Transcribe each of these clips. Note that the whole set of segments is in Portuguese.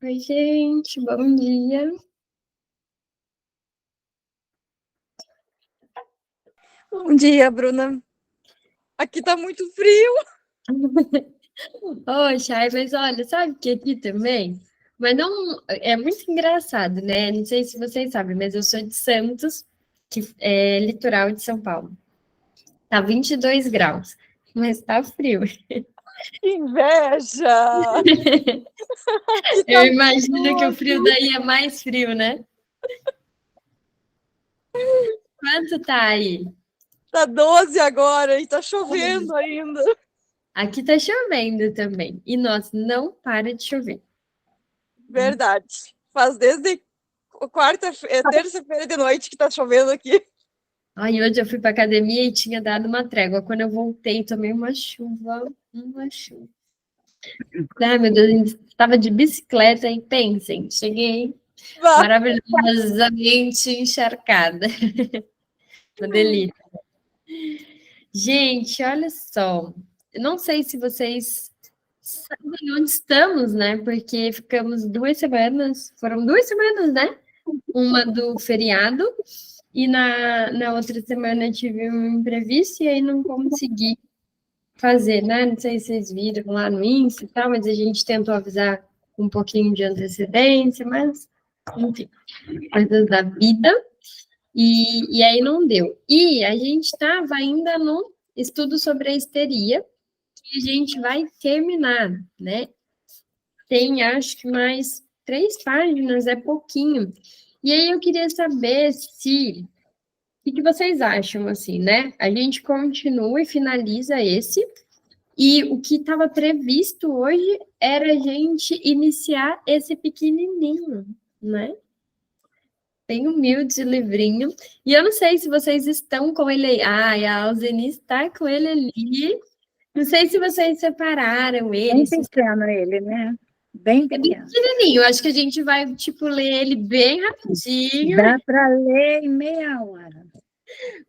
Oi, gente, bom dia. Bom dia, Bruna. Aqui tá muito frio. Ô, Chay, mas olha, sabe que aqui também? Mas não, é muito engraçado, né? Não sei se vocês sabem, mas eu sou de Santos, que é litoral de São Paulo. Tá 22 graus, mas tá frio. Que inveja! Aqui tá Eu muito imagino que o frio doce. daí é mais frio, né? Quanto tá aí? Tá 12 agora e tá chovendo ainda. Aqui tá chovendo também. E, nossa, não para de chover. Verdade. Faz desde terça-feira de noite que tá chovendo aqui. Aí hoje eu fui pra academia e tinha dado uma trégua. Quando eu voltei, tomei uma chuva, uma chuva. Ai, meu Deus, estava de bicicleta e pensem, cheguei Vá. maravilhosamente encharcada. Uma delícia. Gente, olha só. Eu não sei se vocês sabem onde estamos, né? Porque ficamos 2 semanas, foram 2 semanas, né? Uma do feriado, e na outra semana eu tive um imprevisto e aí não consegui fazer, né? Não sei se vocês viram lá no Insta e tal, mas a gente tentou avisar com um pouquinho de antecedência, mas, enfim, coisas da vida. E aí não deu. E a gente estava ainda no estudo sobre a histeria, que a gente vai terminar, né? Tem, acho que mais 3 páginas, é pouquinho. E aí eu queria saber se o que vocês acham, assim, né? A gente continua e finaliza esse, e o que estava previsto hoje era a gente iniciar esse pequenininho, né? Bem humilde livrinho. E eu não sei se vocês estão com ele aí. Ai, a Alzeni está com ele ali. Não sei se vocês separaram ele. Bem pequeno ele, né? Bem É bem pequeno. pequenininho. Eu acho que a gente vai, tipo, ler ele bem rapidinho. Dá para ler em meia hora.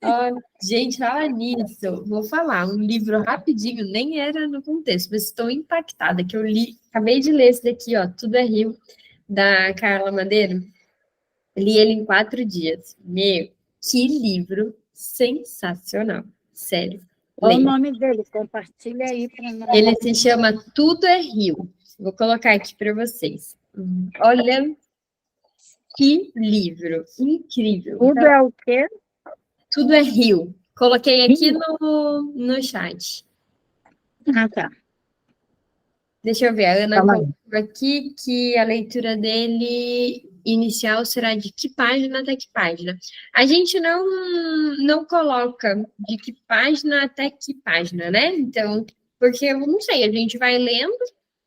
Ó, gente, fala nisso. Vou falar, um livro rapidinho, nem era no contexto, mas estou impactada que eu li, acabei de ler esse daqui, ó, Tudo é Rio, da Carla Madeiro. Li ele em 4 dias. Meu, que livro sensacional. Sério, Qual o leia. nome dele? Compartilha aí para nós. Ele se chama Tudo é Rio. Vou colocar aqui para vocês. Olha que livro incrível. Tudo é o quê? Tudo é Rio. Coloquei aqui Rio? no chat. Ah, tá. Deixa eu ver, a Ana Calma aí. colocou aqui que a leitura dele inicial será de que página até que página. A gente não coloca de que página até que página, né? Então, porque eu não sei, a gente vai lendo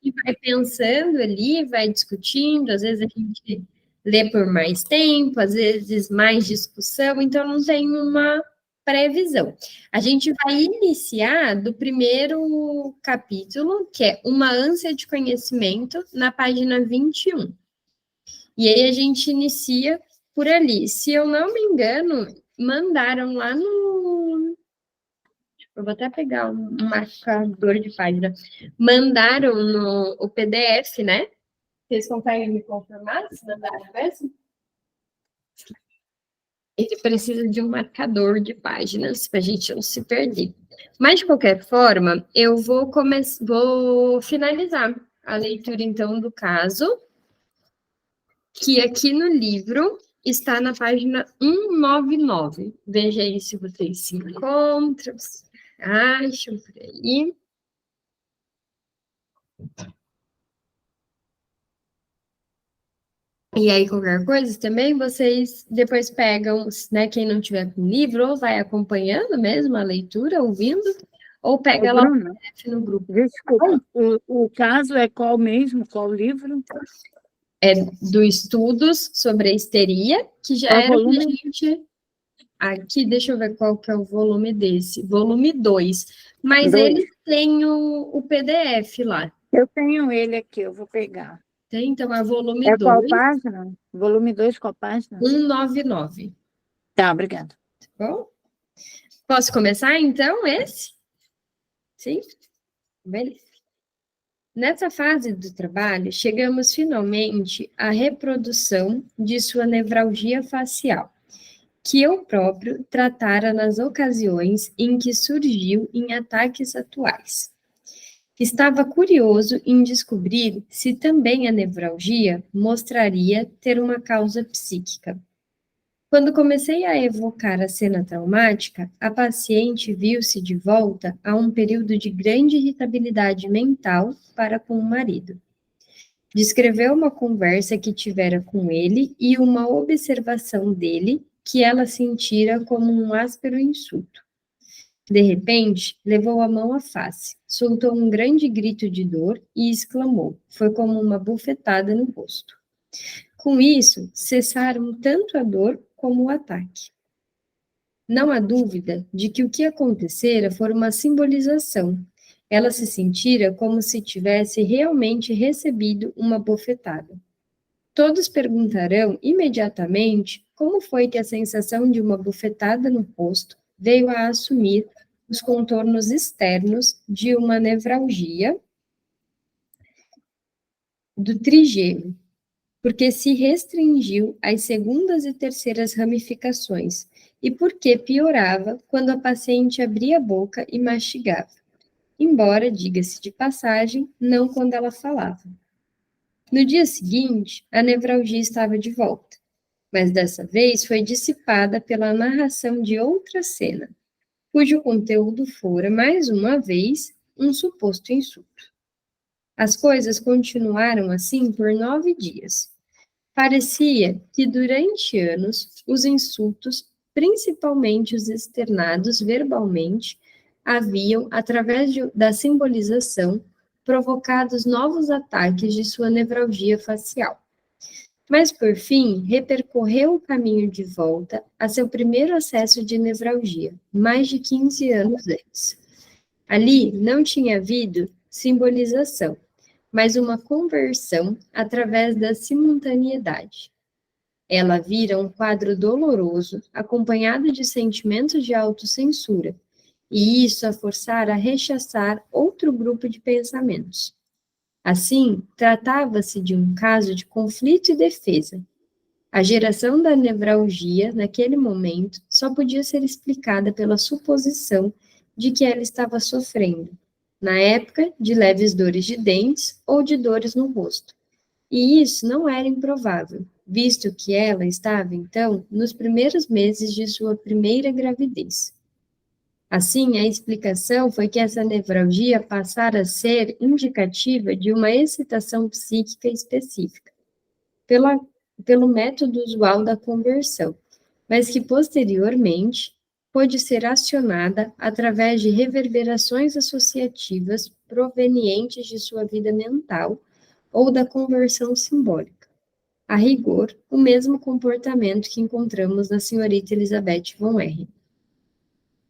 e vai pensando ali, vai discutindo, às vezes a gente lê por mais tempo, às vezes mais discussão, então não tem uma previsão. A gente vai iniciar do primeiro capítulo, que é Uma ânsia de conhecimento, na página 21. E aí a gente inicia por ali. Se eu não me engano, mandaram lá no. Eu vou até pegar um marcador de página. Mandaram no o PDF, né? Vocês conseguem me confirmar se mandaram mesmo? Ele precisa de um marcador de páginas para a gente não se perder. Mas, de qualquer forma, eu vou finalizar a leitura, então, do caso, que aqui no livro está na página 199. Veja aí se vocês se encontram, se acham por aí. E aí, qualquer coisa também, vocês depois pegam, né, quem não tiver com livro, ou vai acompanhando mesmo a leitura, ouvindo, ou pega lá o Bruna, PDF no grupo. desculpa. O caso é qual mesmo? Qual livro? É do Estudos sobre a Histeria, que já Qual era pra volume? gente... Aqui, deixa eu ver qual que é o volume desse. Volume 2. Mas 2. ele tem o PDF lá. Eu tenho ele aqui, eu vou pegar. Tem, então, é volume É qual 2, página? Volume 2, qual página? 199. Tá, obrigada. Tá bom? Posso começar, então, esse? Sim? Beleza. Nessa fase do trabalho, chegamos finalmente à reprodução de sua nevralgia facial, que eu próprio tratara nas ocasiões em que surgiu em ataques atuais. Estava curioso em descobrir se também a nevralgia mostraria ter uma causa psíquica. Quando comecei a evocar a cena traumática, a paciente viu-se de volta a um período de grande irritabilidade mental para com o marido. Descreveu uma conversa que tivera com ele e uma observação dele que ela sentira como um áspero insulto. De repente, levou a mão à face, soltou um grande grito de dor e exclamou. Foi como uma bufetada no rosto. Com isso, cessaram tanto a dor como o ataque. Não há dúvida de que o que acontecera foi uma simbolização. Ela se sentira como se tivesse realmente recebido uma bofetada. Todos perguntarão imediatamente como foi que a sensação de uma bofetada no rosto veio a assumir os contornos externos de uma nevralgia do trigêmeo, porque se restringiu às segundas e terceiras ramificações, e porque piorava quando a paciente abria a boca e mastigava, embora, diga-se de passagem, não quando ela falava. No dia seguinte, a nevralgia estava de volta, mas dessa vez foi dissipada pela narração de outra cena, cujo conteúdo fora, mais uma vez, um suposto insulto. As coisas continuaram assim por 9 dias. Parecia que, durante anos, os insultos, principalmente os externados verbalmente, haviam, através da simbolização, provocado novos ataques de sua nevralgia facial. Mas, por fim, repercorreu o caminho de volta a seu primeiro acesso de nevralgia, mais de 15 anos antes. Ali não tinha havido simbolização, mas uma conversão através da simultaneidade. Ela vira um quadro doloroso, acompanhado de sentimentos de autocensura, e isso a forçar a rechaçar outro grupo de pensamentos. Assim, tratava-se de um caso de conflito e defesa. A geração da nevralgia, naquele momento, só podia ser explicada pela suposição de que ela estava sofrendo, na época, de leves dores de dentes ou de dores no rosto. E isso não era improvável, visto que ela estava, então, nos primeiros meses de sua primeira gravidez. Assim, a explicação foi que essa nevralgia passara a ser indicativa de uma excitação psíquica específica, pelo método usual da conversão, mas que posteriormente pode ser acionada através de reverberações associativas provenientes de sua vida mental ou da conversão simbólica. A rigor, o mesmo comportamento que encontramos na senhorita Elizabeth von R.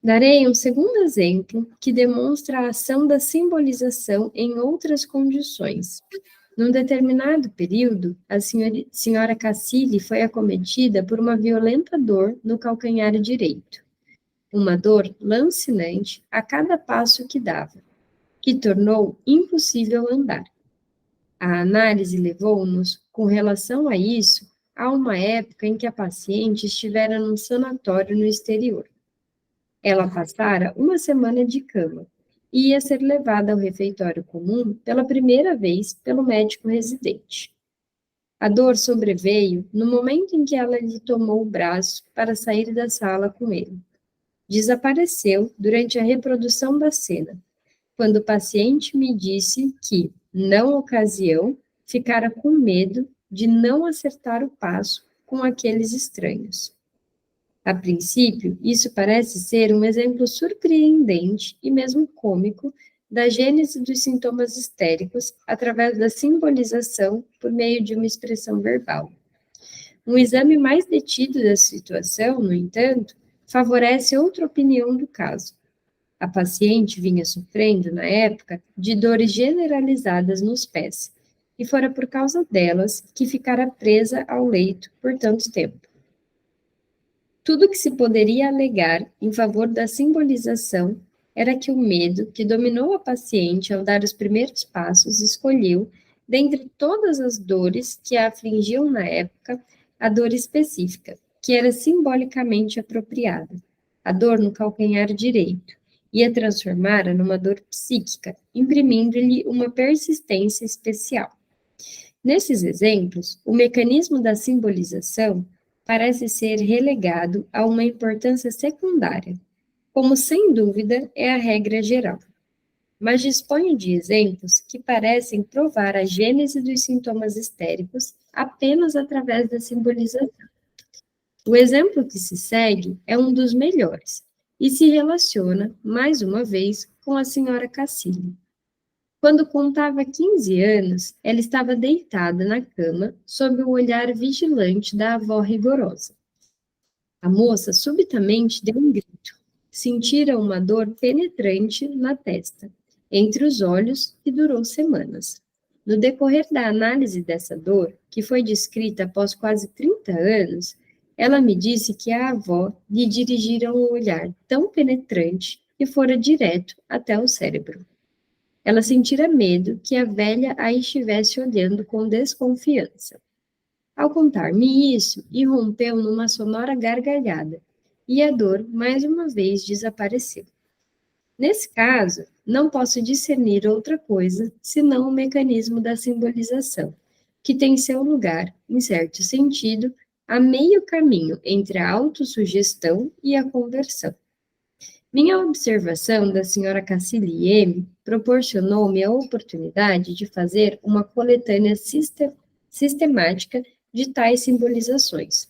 Darei um segundo exemplo que demonstra a ação da simbolização em outras condições. Num determinado período, a senhora Cassili foi acometida por uma violenta dor no calcanhar direito. Uma dor lancinante a cada passo que dava, que tornou impossível andar. A análise levou-nos, com relação a isso, a uma época em que a paciente estivera num sanatório no exterior. Ela passara uma semana de cama e ia ser levada ao refeitório comum pela primeira vez pelo médico residente. A dor sobreveio no momento em que ela lhe tomou o braço para sair da sala com ele. Desapareceu durante a reprodução da cena, quando o paciente me disse que, na ocasião, ficara com medo de não acertar o passo com aqueles estranhos. A princípio, isso parece ser um exemplo surpreendente e mesmo cômico da gênese dos sintomas histéricos através da simbolização por meio de uma expressão verbal. Um exame mais detido da situação, no entanto, favorece outra opinião do caso. A paciente vinha sofrendo, na época, de dores generalizadas nos pés, e fora por causa delas que ficara presa ao leito por tanto tempo. Tudo que se poderia alegar em favor da simbolização era que o medo que dominou a paciente ao dar os primeiros passos escolheu, dentre todas as dores que a afligiam na época, a dor específica, que era simbolicamente apropriada, a dor no calcanhar direito, e a transformara numa dor psíquica, imprimindo-lhe uma persistência especial. Nesses exemplos, o mecanismo da simbolização parece ser relegado a uma importância secundária, como sem dúvida é a regra geral. Mas disponho de exemplos que parecem provar a gênese dos sintomas histéricos apenas através da simbolização. O exemplo que se segue é um dos melhores e se relaciona, mais uma vez, com a senhora Cassini. Quando contava 15 anos, ela estava deitada na cama sob o olhar vigilante da avó rigorosa. A moça subitamente deu um grito. Sentira uma dor penetrante na testa, entre os olhos, e durou semanas. No decorrer da análise dessa dor, que foi descrita após quase 30 anos, ela me disse que a avó lhe dirigira um olhar tão penetrante que fora direto até o cérebro. Ela sentira medo que a velha a estivesse olhando com desconfiança. Ao contar-me isso, irrompeu numa sonora gargalhada, e a dor mais uma vez desapareceu. Nesse caso, não posso discernir outra coisa senão o mecanismo da simbolização, que tem seu lugar, em certo sentido, a meio caminho entre a autossugestão e a conversão. Minha observação da senhora Cassilieme proporcionou-me a oportunidade de fazer uma coletânea sistemática de tais simbolizações.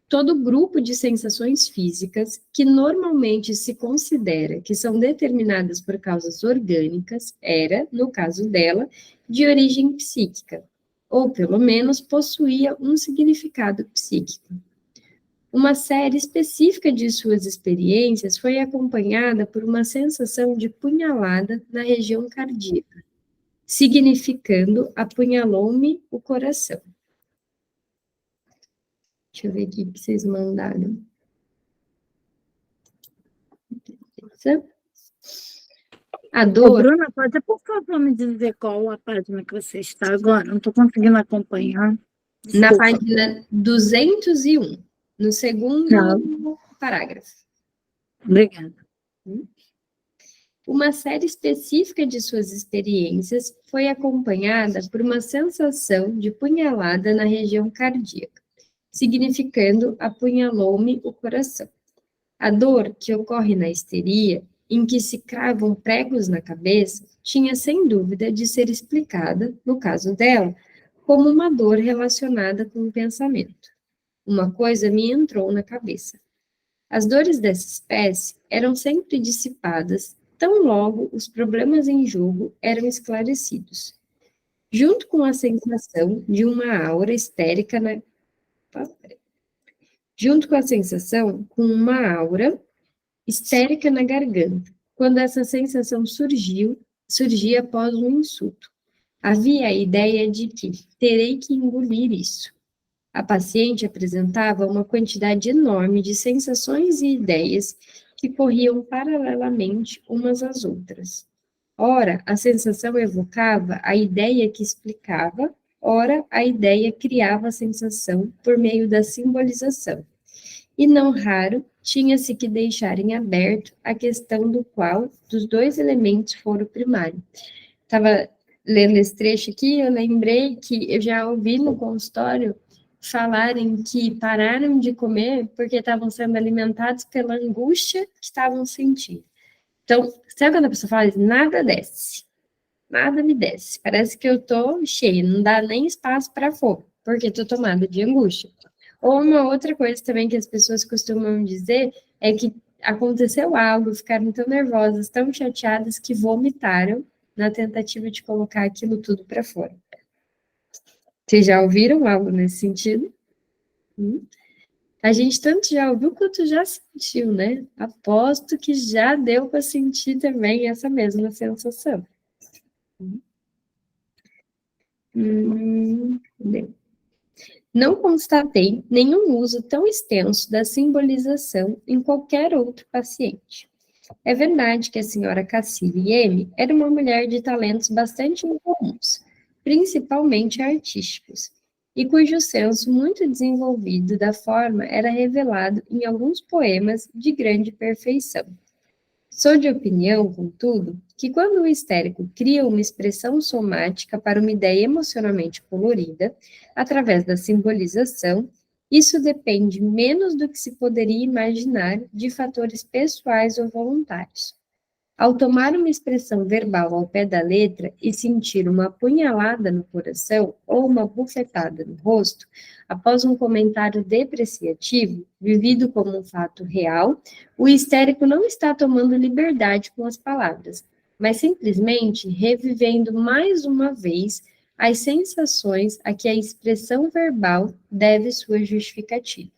Todo grupo de sensações físicas que normalmente se considera que são determinadas por causas orgânicas era, no caso dela, de origem psíquica, ou pelo menos possuía um significado psíquico. Uma série específica de suas experiências foi acompanhada por uma sensação de punhalada na região cardíaca, significando apunhalou-me o coração. Deixa eu ver aqui o que vocês mandaram. A dor... Bruna, pode, por favor, me dizer qual a página que você está agora? Não estou conseguindo acompanhar. Na página 201, no segundo parágrafo. Obrigada. Uma série específica de suas experiências foi acompanhada por uma sensação de punhalada na região cardíaca, significando apunhalou-me o coração. A dor que ocorre na histeria, em que se cravam pregos na cabeça, tinha sem dúvida de ser explicada, no caso dela, como uma dor relacionada com o pensamento. Uma coisa me entrou na cabeça. As dores dessa espécie eram sempre dissipadas, tão logo os problemas em jogo eram esclarecidos. Junto com a sensação de uma aura histérica na... Junto com a sensação com uma aura histérica na garganta, quando essa sensação surgia após um insulto. Havia a ideia de que terei que engolir isso. A paciente apresentava uma quantidade enorme de sensações e ideias que corriam paralelamente umas às outras. Ora, a sensação evocava a ideia que explicava, ora, a ideia criava a sensação por meio da simbolização. E não raro, tinha-se que deixar em aberto a questão do qual dos dois elementos for o primário. Estava lendo esse trecho aqui, eu lembrei que eu já ouvi no consultório falarem que pararam de comer porque estavam sendo alimentados pela angústia que estavam sentindo. Então, sabe quando a pessoa fala, nada desce, nada me desce, parece que eu estou cheia, não dá nem espaço para fome, porque estou tomada de angústia. Ou uma outra coisa também que as pessoas costumam dizer é que aconteceu algo, ficaram tão nervosas, tão chateadas que vomitaram na tentativa de colocar aquilo tudo para fora. Vocês já ouviram algo nesse sentido? A gente tanto já ouviu quanto já sentiu, né? Aposto que já deu para sentir também essa mesma sensação. Não constatei nenhum uso tão extenso da simbolização em qualquer outro paciente. É verdade que a senhora Cassily M. era uma mulher de talentos bastante incomuns, principalmente artísticos, e cujo senso muito desenvolvido da forma era revelado em alguns poemas de grande perfeição. Sou de opinião, contudo, que quando o histérico cria uma expressão somática para uma ideia emocionalmente colorida, através da simbolização, isso depende menos do que se poderia imaginar de fatores pessoais ou voluntários. Ao tomar uma expressão verbal ao pé da letra e sentir uma apunhalada no coração ou uma bufetada no rosto, após um comentário depreciativo, vivido como um fato real, o histérico não está tomando liberdade com as palavras, mas simplesmente revivendo mais uma vez as sensações a que a expressão verbal deve sua justificativa.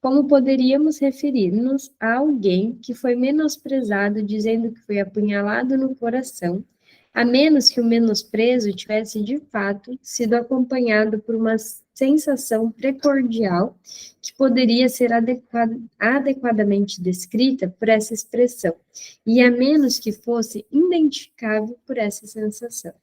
Como poderíamos referir-nos a alguém que foi menosprezado dizendo que foi apunhalado no coração, a menos que o menosprezo tivesse de fato sido acompanhado por uma sensação precordial que poderia ser adequadamente descrita por essa expressão, e a menos que fosse identificável por essa sensação.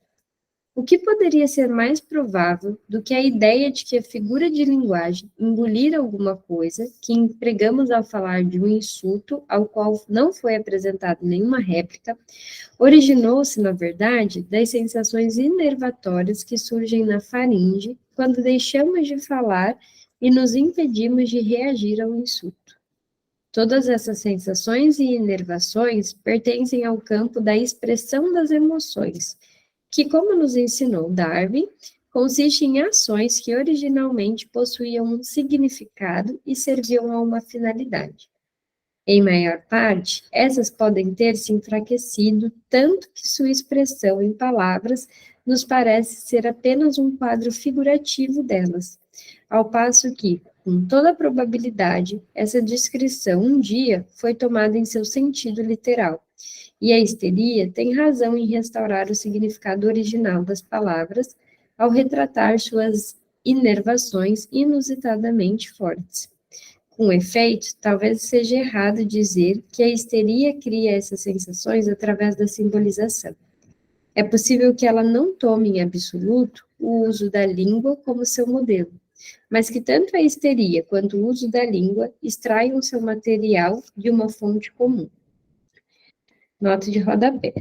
O que poderia ser mais provável do que a ideia de que a figura de linguagem engolir alguma coisa que empregamos ao falar de um insulto ao qual não foi apresentada nenhuma réplica, originou-se, na verdade, das sensações inervatórias que surgem na faringe quando deixamos de falar e nos impedimos de reagir ao insulto. Todas essas sensações e inervações pertencem ao campo da expressão das emoções, que, como nos ensinou Darwin, consiste em ações que originalmente possuíam um significado e serviam a uma finalidade. Em maior parte, essas podem ter se enfraquecido tanto que sua expressão em palavras nos parece ser apenas um quadro figurativo delas, ao passo que, com toda probabilidade, essa descrição um dia foi tomada em seu sentido literal. E a histeria tem razão em restaurar o significado original das palavras ao retratar suas inervações inusitadamente fortes. Com efeito, talvez seja errado dizer que a histeria cria essas sensações através da simbolização. É possível que ela não tome em absoluto o uso da língua como seu modelo, mas que tanto a histeria quanto o uso da língua extraiam seu material de uma fonte comum. Nota de rodapé.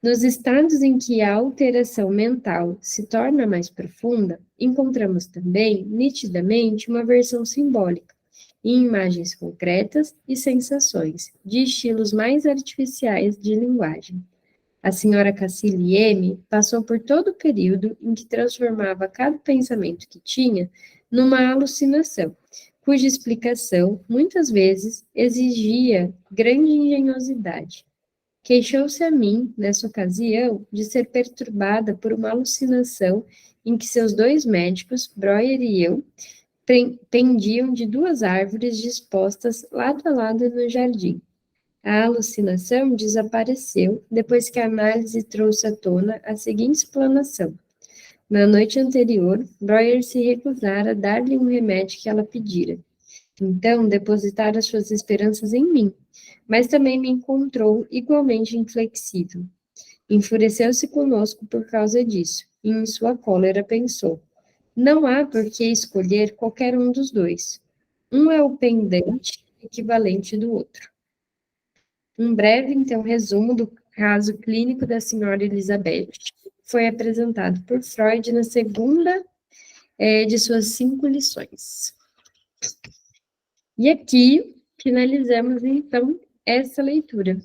Nos estados em que a alteração mental se torna mais profunda, encontramos também, nitidamente, uma versão simbólica, em imagens concretas e sensações, de estilos mais artificiais de linguagem. A senhora Cassily M. passou por todo o período em que transformava cada pensamento que tinha numa alucinação, cuja explicação, muitas vezes, exigia grande engenhosidade. Queixou-se a mim, nessa ocasião, de ser perturbada por uma alucinação em que seus dois médicos, Breuer e eu, pendiam de duas árvores dispostas lado a lado no jardim. A alucinação desapareceu depois que a análise trouxe à tona a seguinte explanação. Na noite anterior, Breuer se recusara a dar-lhe um remédio que ela pedira. Então, depositara suas esperanças em mim, mas também me encontrou igualmente inflexível. Enfureceu-se conosco por causa disso, e em sua cólera pensou: não há por que escolher qualquer um dos dois. Um é o pendente equivalente do outro. Um breve, então, resumo do caso clínico da senhora Elizabeth foi apresentado por Freud na segunda de suas 5 lições. E aqui finalizamos, então, essa leitura.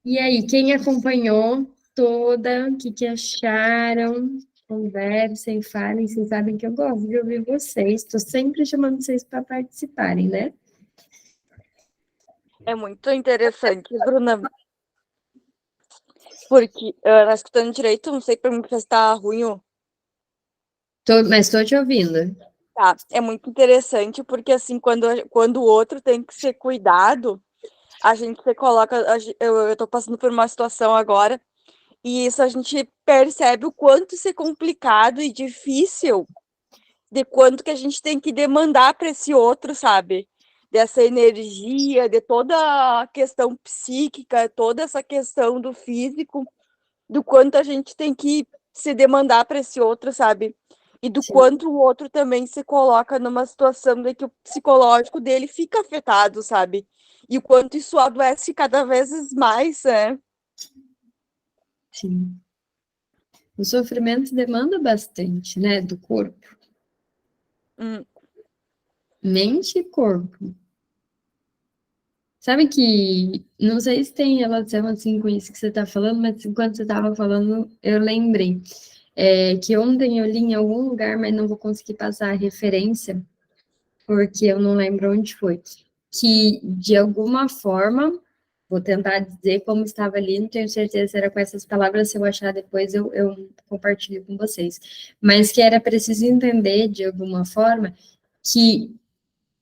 E aí, quem acompanhou toda, o que acharam? Conversem, falem, vocês sabem que eu gosto de ouvir vocês, estou sempre chamando vocês para participarem, né? É muito interessante, Bruna, porque tá escutando direito, não sei para mim se está ruim ou... Mas estou te ouvindo. Tá, é muito interessante, porque assim, quando o outro tem que ser cuidado, a gente se coloca, eu tô passando por uma situação agora, e isso a gente percebe o quanto isso é complicado e difícil, de quanto que a gente tem que demandar para esse outro, sabe? dessa energia, de toda a questão psíquica, toda essa questão do físico, do quanto a gente tem que se demandar para esse outro, sabe? E do Sim. quanto o outro também se coloca numa situação de que o psicológico dele fica afetado, sabe? E o quanto isso adoece cada vez mais, né? Sim. O sofrimento demanda bastante, né, do corpo, Hum, mente e corpo. Sabe que, não sei se tem relação assim com isso que você está falando, mas enquanto você estava falando, eu lembrei que ontem eu li em algum lugar, mas não vou conseguir passar a referência, porque eu não lembro onde foi, que de alguma forma, vou tentar dizer como estava ali, não tenho certeza se era com essas palavras, se eu achar depois eu compartilho com vocês, mas que era preciso entender de alguma forma que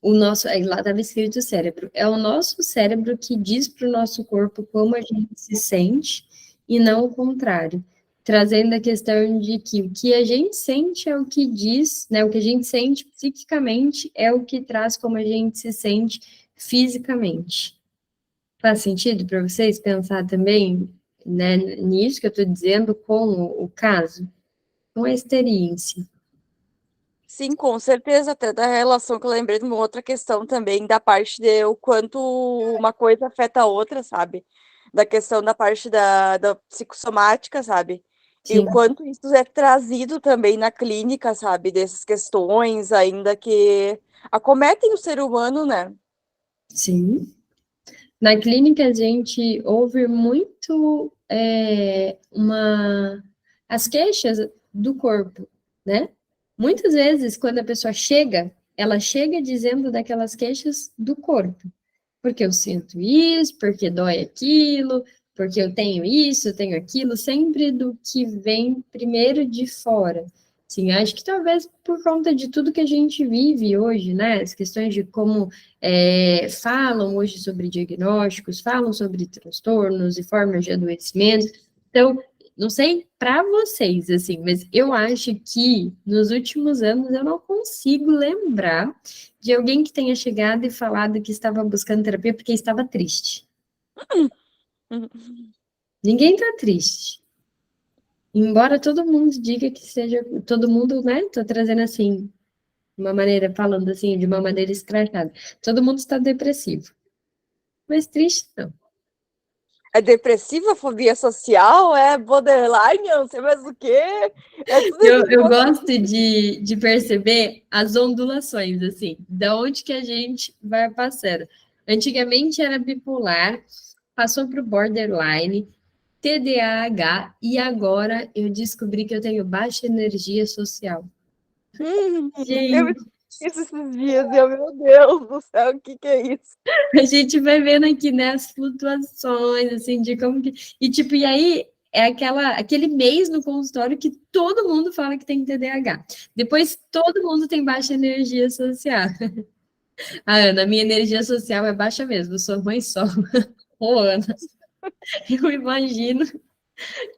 o nosso, aí lá estava escrito cérebro, é o nosso cérebro que diz para o nosso corpo como a gente se sente e não o contrário, trazendo a questão de que o que a gente sente é o que diz, né, o que a gente sente psiquicamente é o que traz como a gente se sente fisicamente. Faz sentido para vocês pensar também, né, nisso que eu estou dizendo com o caso, com a experiência? sim, com certeza, até da relação que eu lembrei de uma outra questão também, da parte de o quanto uma coisa afeta a outra, sabe? Da questão da parte da psicossomática, sabe? E o Sim, quanto isso é trazido também na clínica, sabe? Dessas questões ainda que acometem o ser humano, né? sim. Na clínica, a gente ouve muito as queixas do corpo, né? Muitas vezes, quando a pessoa chega, ela chega dizendo daquelas queixas do corpo. Porque eu sinto isso, porque dói aquilo, porque eu tenho isso, eu tenho aquilo, sempre do que vem primeiro de fora. Sim, acho que talvez por conta de tudo que a gente vive hoje, né? As questões de como falam hoje sobre diagnósticos, falam sobre transtornos e formas de adoecimento. Então, não sei para vocês, assim, mas eu acho que nos últimos anos eu não consigo lembrar de alguém que tenha chegado e falado que estava buscando terapia porque estava triste. Ninguém está triste. Embora todo mundo diga que seja, todo mundo, né? Tô trazendo assim, de uma maneira, falando assim, de uma maneira escrachada. Todo mundo está depressivo. Mas triste não. É depressiva, fobia social, é borderline, eu não sei mais o quê. É tudo esses Eu gosto de perceber as ondulações, assim, da onde que a gente vai passando. Antigamente era bipolar, passou para o borderline, TDAH, e agora eu descobri que eu tenho baixa energia social. Eu Gente, esqueci esses dias, e eu, meu Deus do céu, o que que é isso? a gente vai vendo aqui, né, as flutuações, assim, de como que... E, tipo, e aí é aquele mês no consultório que todo mundo fala que tem TDAH. Depois, todo mundo tem baixa energia social. Ah, Ana, minha energia social é baixa mesmo, eu sou mãe solo. Ô, Ana, eu imagino.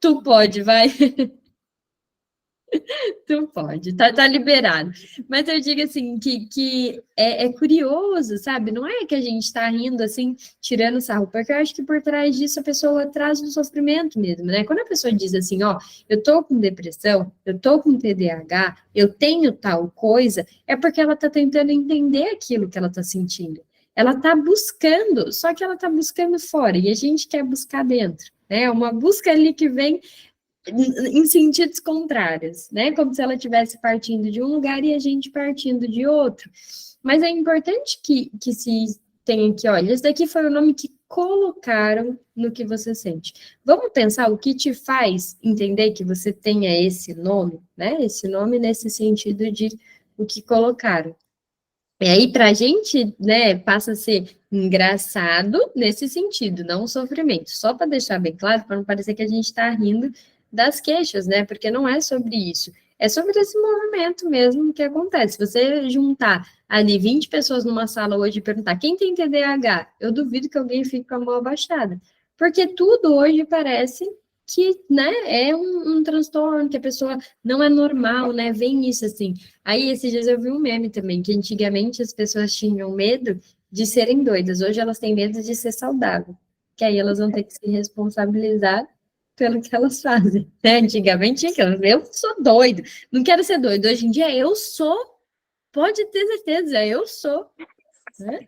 Tu pode, vai. Tu pode, tá liberado. Mas eu digo assim, que é curioso, sabe? Não é que a gente tá rindo assim, tirando sarro, porque eu acho que por trás disso a pessoa traz um sofrimento mesmo, né? Quando a pessoa diz assim, ó, eu tô com depressão, eu tô com TDAH, eu tenho tal coisa, é porque ela tá tentando entender aquilo que ela tá sentindo. Ela tá buscando, só que ela tá buscando fora, e a gente quer buscar dentro, né? Uma busca ali que vem em sentidos contrários, né? Como se ela estivesse partindo de um lugar e a gente partindo de outro. Mas é importante que se tenha aqui, olha, esse daqui foi o nome que colocaram no que você sente. Vamos pensar o que te faz entender que você tenha esse nome, né? Esse nome nesse sentido de o que colocaram. E aí, para a gente, né, passa a ser engraçado nesse sentido, não um sofrimento. Só para deixar bem claro, para não parecer que a gente está rindo das queixas, né? Porque não é sobre isso. É sobre esse movimento mesmo que acontece. Se você juntar ali 20 pessoas numa sala hoje e perguntar quem tem TDAH, eu duvido que alguém fique com a mão abaixada. Porque tudo hoje parece que, né, é um transtorno, que a pessoa não é normal, né, vem isso assim. Aí, esses dias eu vi um meme também, que antigamente as pessoas tinham medo de serem doidas, hoje elas têm medo de ser saudável, que aí elas vão ter que se responsabilizar pelo que elas fazem, né? Antigamente tinha aquilo, eu sou doido, não quero ser doido, hoje em dia eu sou, pode ter certeza, eu sou, né?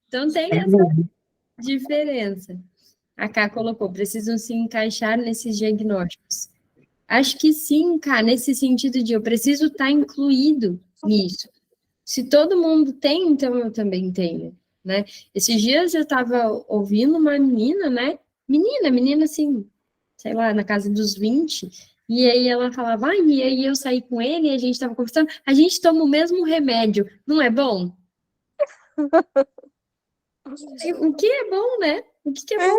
Então tem essa diferença. A Ká colocou, precisam se encaixar nesses diagnósticos. Acho que sim, Ká, nesse sentido de eu preciso estar incluído nisso. Se todo mundo tem, então eu também tenho, né? Esses dias eu estava ouvindo uma menina, né? Menina assim, sei lá, na casa dos 20, e aí ela falava, e aí eu saí com ele, e a gente estava conversando, a gente toma o mesmo remédio, não é bom? O que é bom, né? O que é bom?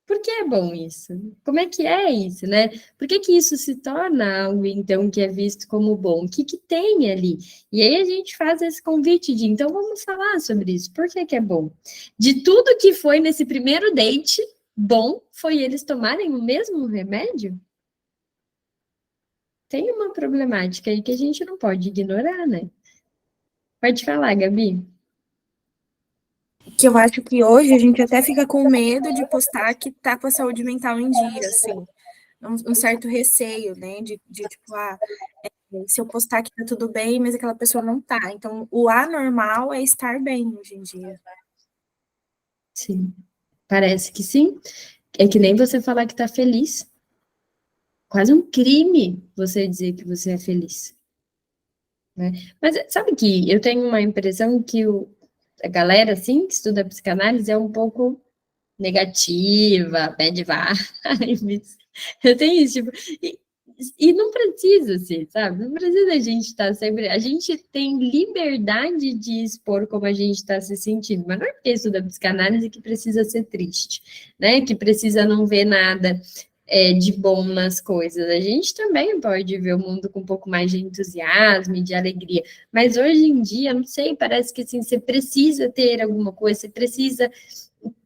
Por que é bom isso? Como é isso, né? Por que isso se torna algo, então, que é visto como bom? O que tem ali? E aí a gente faz esse convite de, então, vamos falar sobre isso. Por que é bom? De tudo que foi nesse primeiro date, bom foi eles tomarem o mesmo remédio? Tem uma problemática aí que a gente não pode ignorar, né? Pode falar, Gabi. Que eu acho que hoje a gente até fica com medo de postar que tá com a saúde mental em dia, assim. Um certo receio, né? De tipo, se eu postar que tá tudo bem, mas aquela pessoa não tá. Então, o anormal é estar bem hoje em dia. Sim, parece que sim. É que nem você falar que tá feliz. Quase um crime você dizer que você é feliz. Né? Mas sabe que eu tenho uma impressão que a galera, assim, que estuda psicanálise é um pouco negativa, bad vibes. Eu tenho isso, tipo, e não precisa ser, sabe? Não precisa a gente estar sempre. A gente tem liberdade de expor como a gente está se sentindo, mas não é porque estuda psicanálise que precisa ser triste, né? Que precisa não ver nada de bom nas coisas. A gente também pode ver o mundo com um pouco mais de entusiasmo e de alegria. Mas hoje em dia, não sei, parece que assim, você precisa ter alguma coisa, você precisa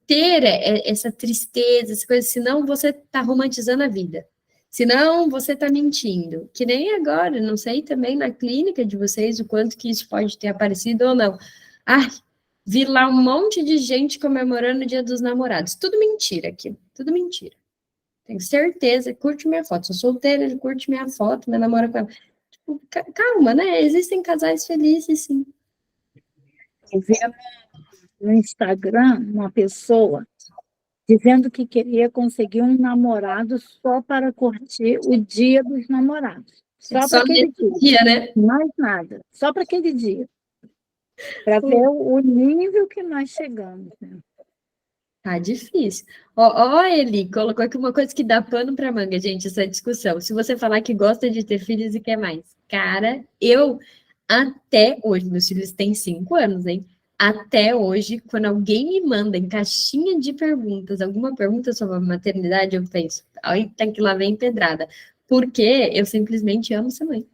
ter essa tristeza, essa coisa, senão você está romantizando a vida. Senão você está mentindo. Que nem agora, não sei também na clínica de vocês o quanto que isso pode ter aparecido ou não. Ah, vi lá um monte de gente comemorando o Dia dos Namorados. Tudo mentira aqui, tudo mentira. Tenho certeza, curte minha foto. Sou solteira, ele curte minha foto, meu namoro com ela. Tipo, calma, né? Existem casais felizes, sim. Eu vi no Instagram uma pessoa dizendo que queria conseguir um namorado só para curtir o Dia dos Namorados. Só para aquele dia, né? Mais nada. Só para aquele dia. Para ver o nível que nós chegamos. Né? Tá difícil. Ó, Eli, colocou aqui uma coisa que dá pano pra manga, gente, essa discussão. Se você falar que gosta de ter filhos e quer mais. Cara, eu até hoje, meus filhos têm 5 anos, hein? Até hoje, quando alguém me manda em caixinha de perguntas, alguma pergunta sobre a maternidade, eu penso, eita, que lá vem pedrada. Porque eu simplesmente amo ser mãe.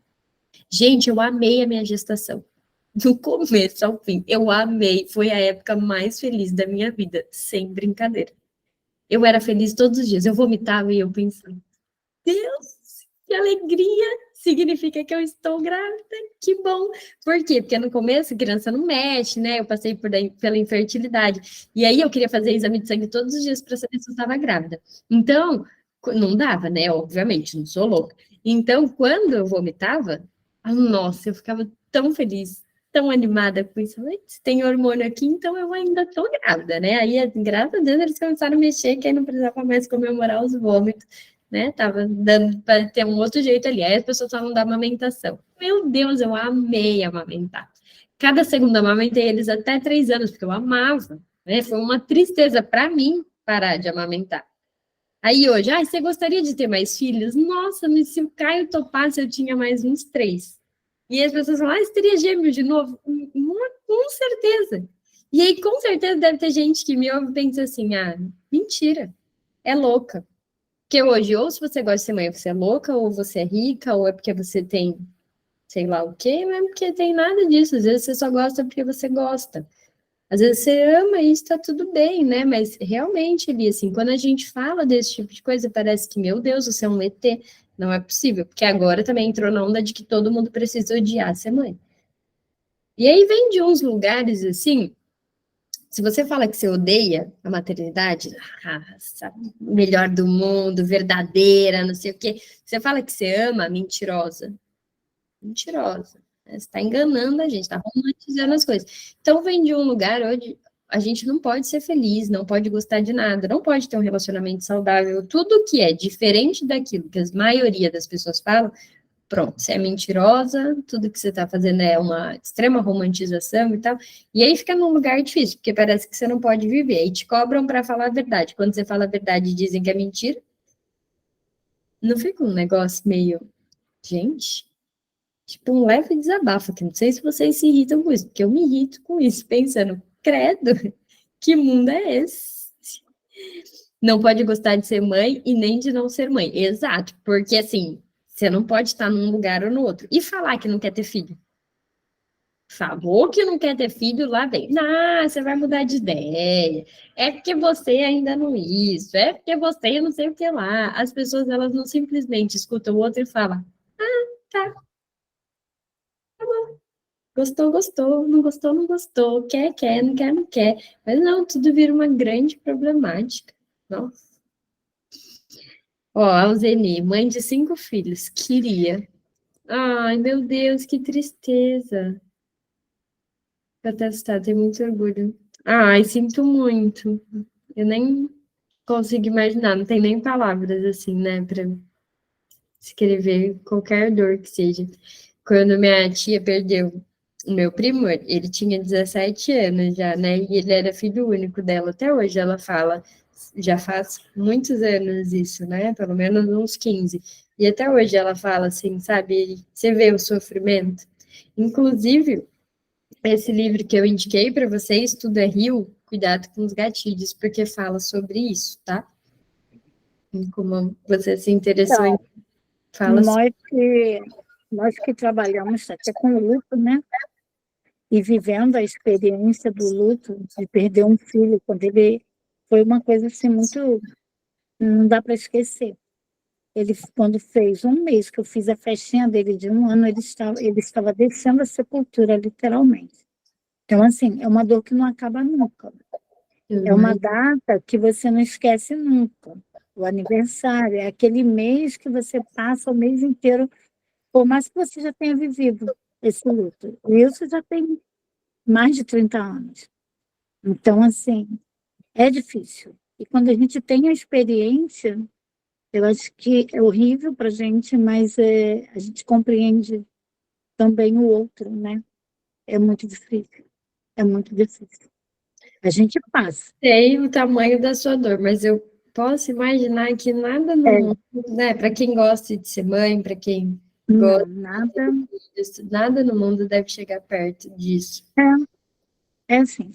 Gente, eu amei a minha gestação. Do começo ao fim, eu amei. Foi a época mais feliz da minha vida, sem brincadeira. Eu era feliz todos os dias. Eu vomitava e eu pensava, Deus, que alegria! Significa que eu estou grávida, que bom. Por quê? Porque no começo a criança não mexe, né? Eu passei pela infertilidade. E aí eu queria fazer exame de sangue todos os dias para saber se eu estava grávida. Então, não dava, né? Obviamente, não sou louca. Então, quando eu vomitava, nossa, eu ficava tão feliz, tão animada com isso. Se tem hormônio aqui, então eu ainda estou grávida, né? Aí, graças a Deus, eles começaram a mexer, que aí não precisava mais comemorar os vômitos, né? Tava dando para ter um outro jeito ali. Aí as pessoas falam da amamentação. Meu Deus, eu amei amamentar. Cada segundo eu amamentei eles até 3 anos, porque eu amava, né? Foi uma tristeza para mim parar de amamentar. Aí hoje, você gostaria de ter mais filhos? Nossa, mas se o Caio topasse, eu tinha mais uns 3. E as pessoas falam, você teria gêmeos de novo? Com certeza. E aí, com certeza, deve ter gente que me ouve e pensa assim, mentira, é louca. Porque hoje, ou se você gosta de ser mãe, você é louca, ou você é rica, ou é porque você tem sei lá o quê, não é porque tem nada disso. Às vezes você só gosta porque você gosta. Às vezes você ama e está tudo bem, né? Mas realmente, Eli, assim, quando a gente fala desse tipo de coisa, parece que, meu Deus, você é um ET. Não é possível, porque agora também entrou na onda de que todo mundo precisa odiar ser mãe. E aí vem de uns lugares assim, se você fala que você odeia a maternidade, sabe, melhor do mundo, verdadeira, não sei o quê. Você fala que você ama, mentirosa. Mentirosa. Você está enganando a gente, está romantizando as coisas. Então vem de um lugar onde a gente não pode ser feliz, não pode gostar de nada, não pode ter um relacionamento saudável. Tudo que é diferente daquilo que a maioria das pessoas falam, pronto, você é mentirosa, tudo que você está fazendo é uma extrema romantização e tal. E aí fica num lugar difícil, porque parece que você não pode viver. E te cobram para falar a verdade. Quando você fala a verdade, dizem que é mentira. Não fica um negócio meio, gente, tipo um leve desabafo aqui. Não sei se vocês se irritam com isso, porque eu me irrito com isso, pensando, credo, que mundo é esse? Não pode gostar de ser mãe e nem de não ser mãe. Exato, porque assim, você não pode estar num lugar ou no outro. E falar que não quer ter filho? Falou que não quer ter filho, lá vem. Não, você vai mudar de ideia. É porque você ainda não isso. É porque você não sei o que lá. As pessoas, elas não simplesmente escutam o outro e falam, tá, gostou, gostou, não gostou, não gostou, quer, não quer, não quer. Mas não, tudo vira uma grande problemática. Nossa. Ó, a Alzeni, mãe de 5 filhos, queria. Ai, meu Deus, que tristeza. Protestar, tenho muito orgulho. Ai, sinto muito. Eu nem consigo imaginar, não tem nem palavras assim, né, para escrever qualquer dor que seja. Quando minha tia perdeu o meu primo, ele tinha 17 anos já, né, e ele era filho único dela. Até hoje ela fala, já faz muitos anos isso, né, pelo menos uns 15. E até hoje ela fala assim, sabe, você vê o sofrimento. Inclusive, esse livro que eu indiquei para vocês, Tudo é Rio, cuidado com os gatilhos, porque fala sobre isso, tá? E como você se interessou em Então, fala sobre... nós que trabalhamos até com luto, né? E vivendo a experiência do luto, de perder um filho, quando ele foi uma coisa assim muito, não dá para esquecer. Ele, quando fez um mês que eu fiz a festinha dele de 1 ano, ele estava descendo a sepultura, literalmente. Então, assim, é uma dor que não acaba nunca. É uma data que você não esquece nunca. O aniversário é aquele mês que você passa o mês inteiro, por mais que você já tenha vivido esse luto. Isso já tem mais de 30 anos. Então, assim, é difícil. E quando a gente tem a experiência, eu acho que é horrível para a gente, mas a gente compreende também o outro, né? É muito difícil. É muito difícil. A gente passa. Sei o tamanho da sua dor, mas eu posso imaginar que nada no É, mundo, né, para quem gosta de ser mãe, para quem não, gosta nada. disso, nada no mundo deve chegar perto disso. É assim.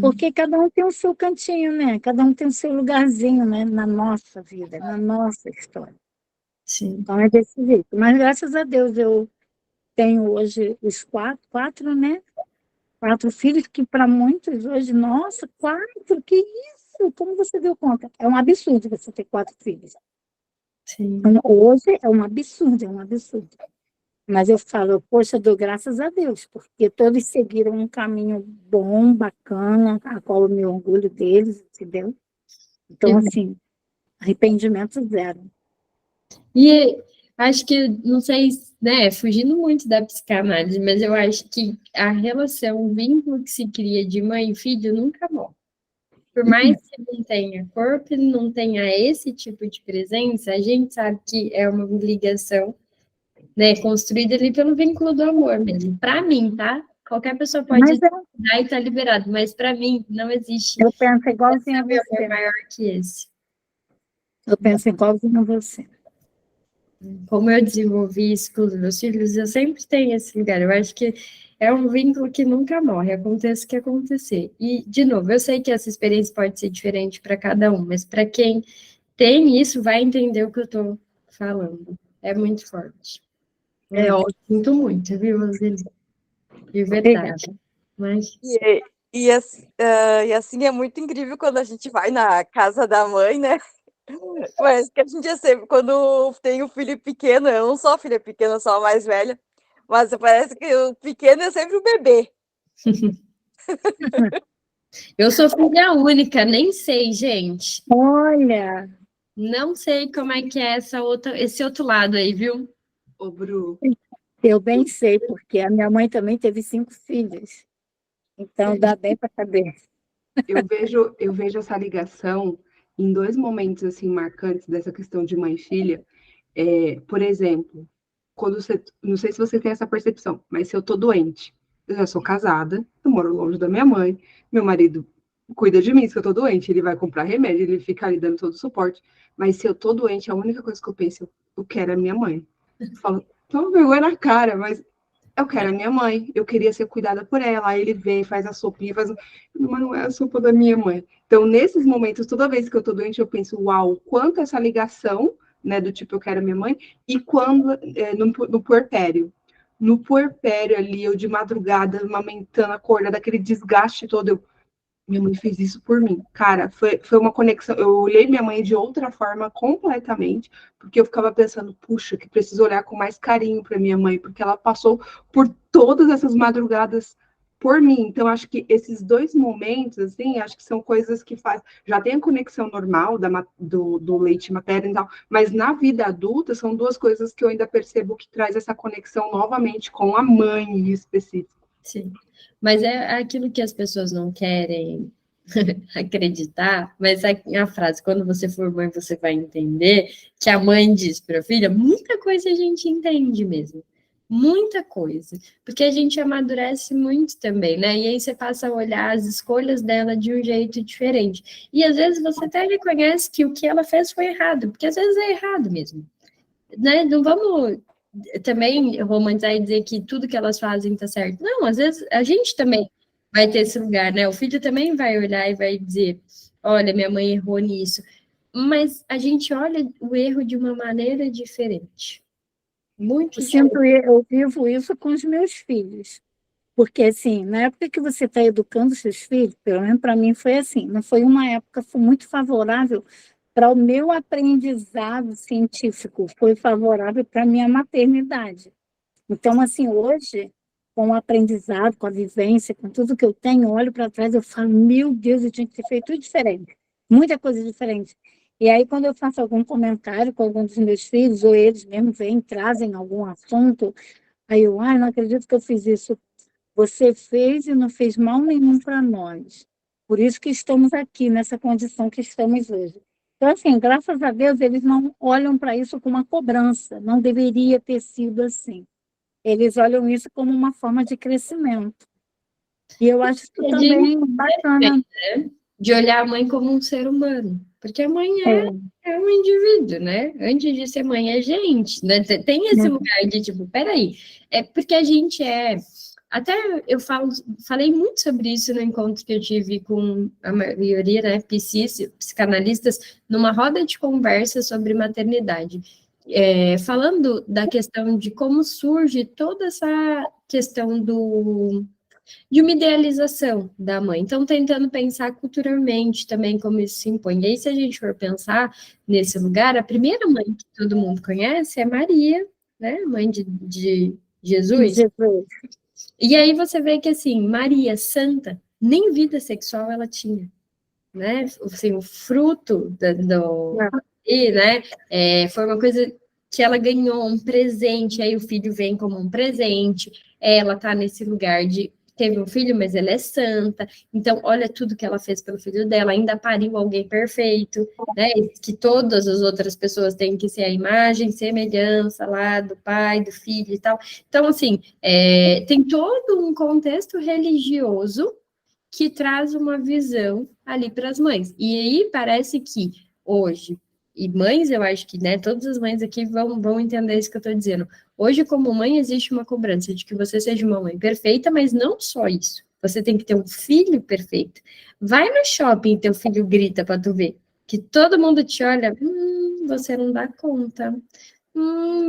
Porque cada um tem o seu cantinho, né? Cada um tem o seu lugarzinho, né? Na nossa vida, na nossa história. Sim. Então é desse jeito. Mas graças a Deus eu tenho hoje os quatro, né? 4 filhos, que para muitos hoje, nossa, 4, que isso? Como você deu conta? É um absurdo você ter 4 filhos. Sim. Então, hoje é um absurdo, é um absurdo. Mas eu falo, poxa, eu dou graças a Deus, porque todos seguiram um caminho bom, bacana, a qual eu me orgulho deles, entendeu? Então, assim, arrependimento zero. E acho que, não sei, né, fugindo muito da psicanálise, mas eu acho que a relação, o vínculo que se cria de mãe e filho nunca morre. Por mais que não tenha corpo, não tenha esse tipo de presença, a gente sabe que é uma ligação, né, construída ali pelo vínculo do amor mesmo. Para mim, tá? Qualquer pessoa pode Mas dar e tá liberado, mas para mim não existe eu penso igualzinho a amor você. maior que esse. Eu penso igualzinho a você. Como eu desenvolvi isso com os meus filhos, eu sempre tenho esse lugar. Eu acho que é um vínculo que nunca morre, aconteça o que acontecer. E, de novo, eu sei que essa experiência pode ser diferente para cada um, mas para quem tem isso, vai entender o que eu estou falando. É muito forte. É, eu sinto muito, viu, Roseli? De verdade. Obrigada. Mas... E assim é muito incrível quando a gente vai na casa da mãe, né? Mas que a gente é sempre, quando tem o filho pequeno, eu não sou a filha pequena, eu sou a mais velha, mas parece que o pequeno é sempre o bebê. Eu sou filha única, nem sei, gente. Olha, Não sei como é que é esse outro lado aí, viu? Ô, Bru, eu bem sei, porque a minha mãe também teve 5 filhos. Então, dá bem para saber. eu vejo essa ligação em dois momentos assim marcantes dessa questão de mãe e filha. Por exemplo, quando você, não sei se você tem essa percepção, mas se eu tô doente, eu já sou casada, eu moro longe da minha mãe, meu marido cuida de mim, se eu tô doente, ele vai comprar remédio, ele fica ali dando todo o suporte, mas se eu tô doente, a única coisa que eu penso, eu quero a minha mãe. Eu falo, toma vergonha na cara, mas eu quero a minha mãe, eu queria ser cuidada por ela. Aí ele vem, faz a sopinha, mas não é a sopa da minha mãe. Então, nesses momentos, toda vez que eu tô doente, eu penso, uau, quanto essa ligação, né, do tipo, eu quero a minha mãe, e quando, no puerpério. No puerpério ali, eu de madrugada, amamentando, acordando, aquele desgaste todo, minha mãe fez isso por mim. Cara, foi uma conexão. Eu olhei minha mãe de outra forma completamente, porque eu ficava pensando, puxa, que preciso olhar com mais carinho para minha mãe, porque ela passou por todas essas madrugadas por mim. Então, acho que esses dois momentos, assim, acho que são coisas que faz. Já tem a conexão normal do leite materno e tal, mas na vida adulta são duas coisas que eu ainda percebo que traz essa conexão novamente com a mãe em específico. Sim. Mas é aquilo que as pessoas não querem acreditar, mas a frase, quando você for mãe, você vai entender, que a mãe diz para a filha, muita coisa a gente entende mesmo. Muita coisa. Porque a gente amadurece muito também, né? E aí você passa a olhar as escolhas dela de um jeito diferente. E às vezes você até reconhece que o que ela fez foi errado, porque às vezes é errado mesmo. Né? Não vamos também romantizar e dizer que tudo que elas fazem está certo. Não, às vezes a gente também vai ter esse lugar, né? O filho também vai olhar e vai dizer: olha, minha mãe errou nisso. Mas a gente olha o erro de uma maneira diferente. Muito diferente. Eu vivo isso com os meus filhos. Porque, assim, na época que você está educando seus filhos, pelo menos para mim foi assim, não foi uma época muito favorável para o meu aprendizado científico, foi favorável para a minha maternidade. Então, assim, hoje, com o aprendizado, com a vivência, com tudo que eu tenho, eu olho para trás e falo, meu Deus, eu tinha que ter feito tudo diferente, muita coisa diferente. E aí, quando eu faço algum comentário com algum dos meus filhos, ou eles mesmo vêm, trazem algum assunto, aí eu, ai, não acredito que eu fiz isso. Você fez e não fez mal nenhum para nós. Por isso que estamos aqui, nessa condição que estamos hoje. Então, assim, graças a Deus, eles não olham para isso como uma cobrança. Não deveria ter sido assim. Eles olham isso como uma forma de crescimento. E eu acho isso também bacana. De olhar a mãe como um ser humano. Porque a mãe é um indivíduo, né? Antes de ser mãe, é gente, né? Tem esse lugar de tipo, peraí, é porque a gente é. Até eu falei muito sobre isso no encontro que eu tive com a maioria, né, psicanalistas, numa roda de conversa sobre maternidade. Falando da questão de como surge toda essa questão de uma idealização da mãe. Então, tentando pensar culturalmente também como isso se impõe. E aí, se a gente for pensar nesse lugar, a primeira mãe que todo mundo conhece é Maria, né? Mãe de Jesus. E aí você vê que, assim, Maria Santa, nem vida sexual ela tinha, né? Assim, o fruto e, né? Foi uma coisa que ela ganhou, um presente, aí o filho vem como um presente, ela tá nesse lugar de teve um filho, mas ela é santa, então olha tudo que ela fez pelo filho dela, ainda pariu alguém perfeito, né? Que todas as outras pessoas têm que ser a imagem, semelhança lá do pai, do filho e tal. Então, assim, tem todo um contexto religioso que traz uma visão ali para as mães. E aí parece que hoje, e mães, eu acho que, né, todas as mães aqui vão entender isso que eu estou dizendo. Hoje, como mãe, existe uma cobrança de que você seja uma mãe perfeita, mas não só isso. Você tem que ter um filho perfeito. Vai no shopping e teu filho grita para tu ver. Que todo mundo te olha, você não dá conta.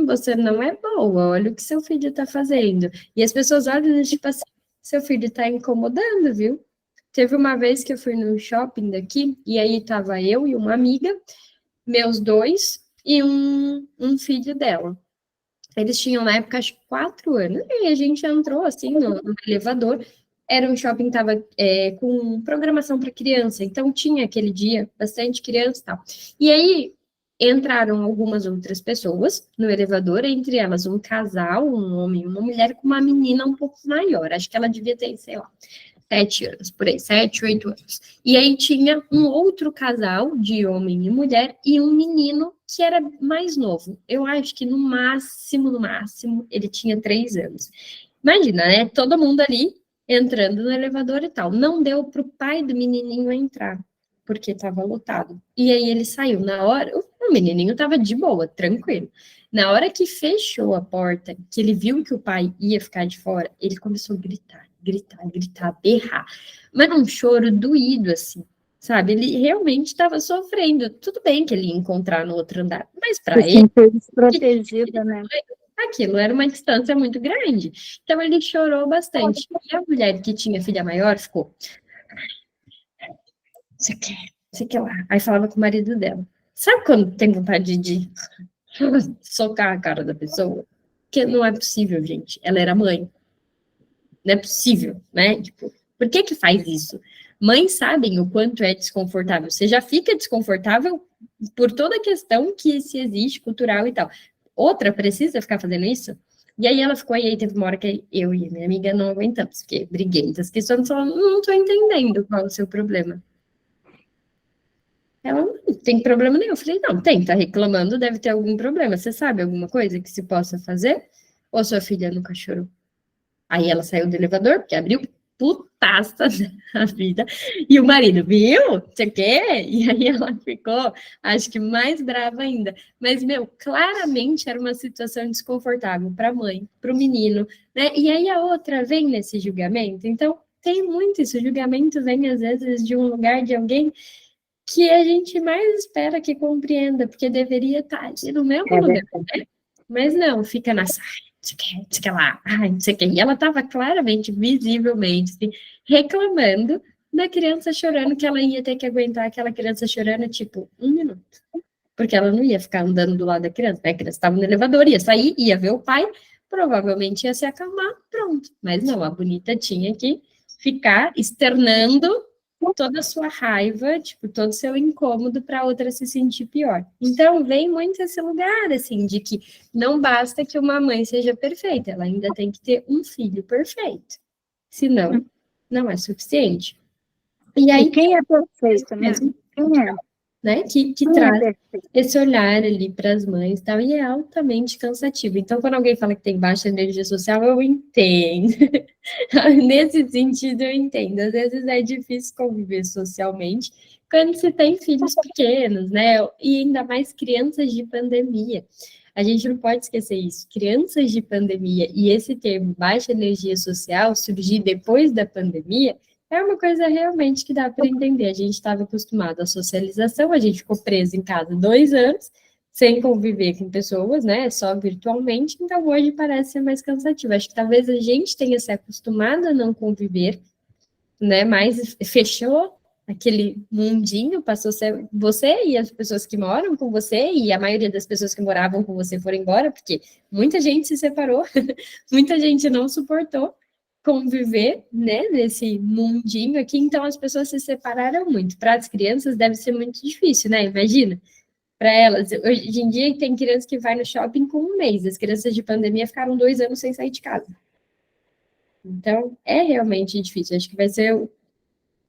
Você não é boa, olha o que seu filho está fazendo. E as pessoas olham e tipo assim, seu filho está incomodando, viu? Teve uma vez que eu fui no shopping daqui, e aí tava eu e uma amiga, meus dois, e um filho dela. Eles tinham, na época, acho que 4 anos, e a gente entrou, assim, no elevador. Era um shopping que estava com programação para criança, então tinha aquele dia bastante criança e tal. E aí entraram algumas outras pessoas no elevador, entre elas um casal, um homem e uma mulher, com uma menina um pouco maior. Acho que ela devia ter, sei lá, 7 anos, por aí, 7, 8 anos. E aí tinha um outro casal de homem e mulher e um menino que era mais novo. Eu acho que no máximo, ele tinha 3 anos. Imagina, né? Todo mundo ali entrando no elevador e tal. Não deu para o pai do menininho entrar, porque estava lotado. E aí ele saiu. Na hora, o menininho estava de boa, tranquilo. Na hora que fechou a porta, que ele viu que o pai ia ficar de fora, ele começou a gritar, berrar. Mas um choro doído, assim, sabe? Ele realmente estava sofrendo. Tudo bem que ele ia encontrar no outro andar, mas para Se ele, sentiu desprotegida, né? aquilo era uma distância muito grande. Então ele chorou bastante. E a mulher que tinha filha maior ficou, você quer, você quer lá. Aí falava com o marido dela. Sabe quando tem vontade de socar a cara da pessoa? Que não é possível, gente. Ela era mãe. Não é possível, né? Tipo, por que que faz isso? Mães sabem o quanto é desconfortável. Você já fica desconfortável por toda a questão que se existe, cultural e tal. Outra precisa ficar fazendo isso? E aí ela ficou, e aí teve uma hora que eu e minha amiga não aguentamos, porque briguei das questões, falando, não tô entendendo qual é o seu problema. Ela não tem problema nenhum. Eu falei, não, tem, tá reclamando, deve ter algum problema. Você sabe alguma coisa que se possa fazer? Ou sua filha nunca chorou? Aí ela saiu do elevador, porque abriu putaça da vida. E o marido, viu? Você quer? E aí ela ficou, acho que mais brava ainda. Mas, meu, claramente era uma situação desconfortável para a mãe, para o menino, né? E aí a outra vem nesse julgamento. Então, tem muito isso. O julgamento vem, às vezes, de um lugar de alguém que a gente mais espera que compreenda, porque deveria estar ali no mesmo lugar, né? Mas não, fica na sala, não sei que lá, ai, não sei o que. E ela estava claramente, visivelmente, assim, reclamando da criança chorando, que ela ia ter que aguentar aquela criança chorando, tipo, 1 minuto. Porque ela não ia ficar andando do lado da criança, né? A criança estava no elevador, ia sair, ia ver o pai, provavelmente ia se acalmar, pronto. Mas não, a bonita tinha que ficar externando toda a sua raiva, tipo, todo o seu incômodo para a outra se sentir pior. Então, vem muito esse lugar, assim, de que não basta que uma mãe seja perfeita, ela ainda tem que ter um filho perfeito. Senão, não é suficiente. E aí, E quem é perfeito, né? mesmo, Quem é? né, que Quem é traz perfeito? esse olhar ali para as mães e tal, e é altamente cansativo. Então, quando alguém fala que tem baixa energia social, eu entendo. Nesse sentido, eu entendo. Às vezes é difícil conviver socialmente quando se tem filhos pequenos, né? E ainda mais crianças de pandemia. A gente não pode esquecer isso. Crianças de pandemia e esse termo baixa energia social surgir depois da pandemia é uma coisa realmente que dá para entender. A gente estava acostumado à socialização, a gente ficou preso em casa 2 anos, sem conviver com pessoas, né? Só virtualmente, então hoje parece ser mais cansativo. Acho que talvez a gente tenha se acostumado a não conviver, né? Mas fechou aquele mundinho, passou a ser você e as pessoas que moram com você, e a maioria das pessoas que moravam com você foram embora, porque muita gente se separou, muita gente não suportou conviver, né, nesse mundinho aqui, então as pessoas se separaram muito. Para as crianças deve ser muito difícil, né? Imagina, para elas. Hoje em dia tem criança que vai no shopping com 1 mês, as crianças de pandemia ficaram 2 anos sem sair de casa. Então, é realmente difícil. Acho que vai ser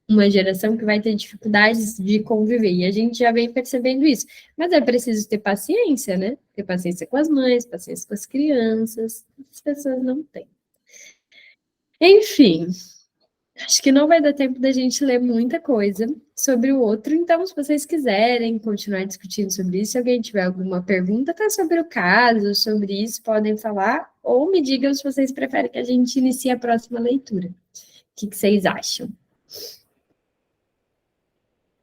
uma geração que vai ter dificuldades de conviver, e a gente já vem percebendo isso. Mas é preciso ter paciência, né? Ter paciência com as mães, paciência com as crianças. As pessoas não têm. Enfim, acho que não vai dar tempo da gente ler muita coisa sobre o outro, então, se vocês quiserem continuar discutindo sobre isso, se alguém tiver alguma pergunta até sobre o caso, sobre isso, podem falar, ou me digam se vocês preferem que a gente inicie a próxima leitura. O que vocês acham?